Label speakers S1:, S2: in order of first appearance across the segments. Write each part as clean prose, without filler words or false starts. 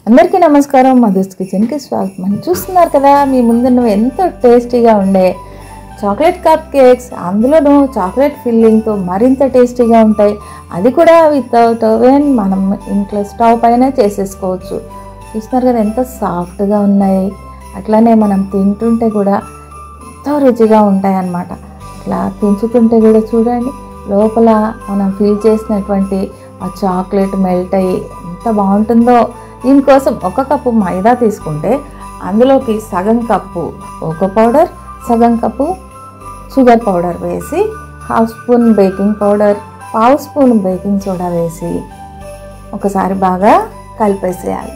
S1: అందరికీ నమస్కారం. మధుస్ కిచెన్కి స్వాగతం. చూస్తున్నారు కదా, మీ ముందున్న ఎంతో టేస్టీగా ఉండే చాక్లెట్ కప్ కేక్స్, అందులోనూ చాక్లెట్ ఫిల్లింగ్తో మరింత టేస్టీగా ఉంటాయి. అది కూడా వితౌట్ ఓవెన్, మనం ఇంట్లో స్టవ్ పైన చేసేసుకోవచ్చు. చూస్తున్నారు కదా ఎంత సాఫ్ట్గా ఉన్నాయి. అట్లానే మనం తింటుంటే కూడా ఎంతో రుచిగా ఉంటాయి అన్నమాట. ఇట్లా పెంచుతుంటే కూడా చూడండి, లోపల మనం ఫిల్ చేసినటువంటి ఆ చాక్లెట్ మెల్ట్ అయ్యి ఎంత బాగుంటుందో. దీనికోసం 1 కప్పు మైదా తీసుకుంటే అందులోకి సగం కప్పు కోకో పౌడర్, సగం కప్పు షుగర్ పౌడర్ వేసి, 1/2 spoon baking powder, 1/2 spoon baking soda వేసి ఒకసారి బాగా కలిపేసేయాలి.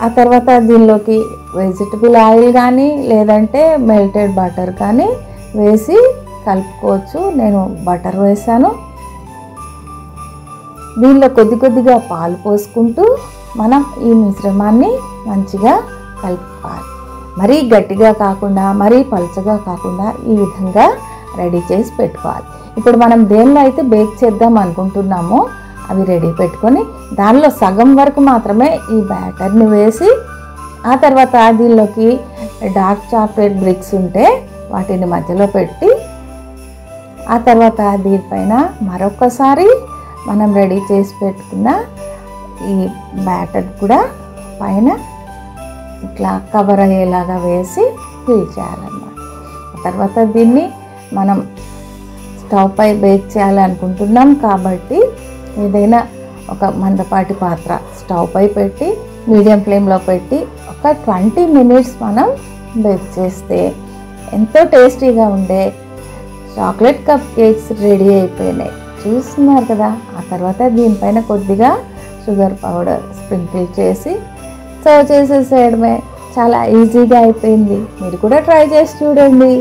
S1: ఆ తర్వాత దీనిలోకి వెజిటబుల్ ఆయిల్ కానీ లేదంటే మెల్టెడ్ బటర్ కానీ వేసి కలుపుకోవచ్చు. నేను బటర్ వేసాను. దీనిలో కొద్దిగా పాలు పోసుకుంటూ మనం ఈ మిశ్రమాన్ని మంచిగా కలుపుకోవాలి. మరీ గట్టిగా కాకుండా మరీ పలుచగా కాకుండా ఈ విధంగా రెడీ చేసి పెట్టుకోవాలి. ఇప్పుడు మనం దేనిలో అయితే బేక్ చేద్దాం అనుకుంటున్నామో అవి రెడీ పెట్టుకొని దానిలో సగం వరకు మాత్రమే ఈ బ్యాటర్ని వేసి, ఆ తర్వాత దీనిలోకి డార్క్ చాక్లెట్ బ్రిక్స్ ఉంటే వాటిని మధ్యలో పెట్టి, ఆ తర్వాత దీనిపైన మరొకసారి మనం రెడీ చేసి పెట్టుకున్న ఈ బ్యాటర్ కూడా పైన ఇట్లా కవర్ అయ్యేలాగా వేసి ఫిల్ చేయాలన్నమాట. తర్వాత దీన్ని మనం స్టవ్ పై బేక్ చేయాలనుకుంటున్నాం కాబట్టి ఏదైనా ఒక మందపాటి పాత్ర స్టవ్ పై పెట్టి మీడియం ఫ్లేమ్లో పెట్టి ఒక 20 మినిట్స్ మనం బేక్ చేస్తే ఎంతో టేస్టీగా ఉండే చాక్లెట్ కప్ కేక్స్ రెడీ అయిపోయినాయి. చూస్తున్నారు కదా. ఆ తర్వాత దీనిపైన కొద్దిగా షుగర్ పౌడర్ స్ప్రింకిల్ చేసి సర్వ్ చేసేసేయడమే. చాలా ఈజీగా అయిపోయింది. మీరు కూడా ట్రై చేసి చూడండి.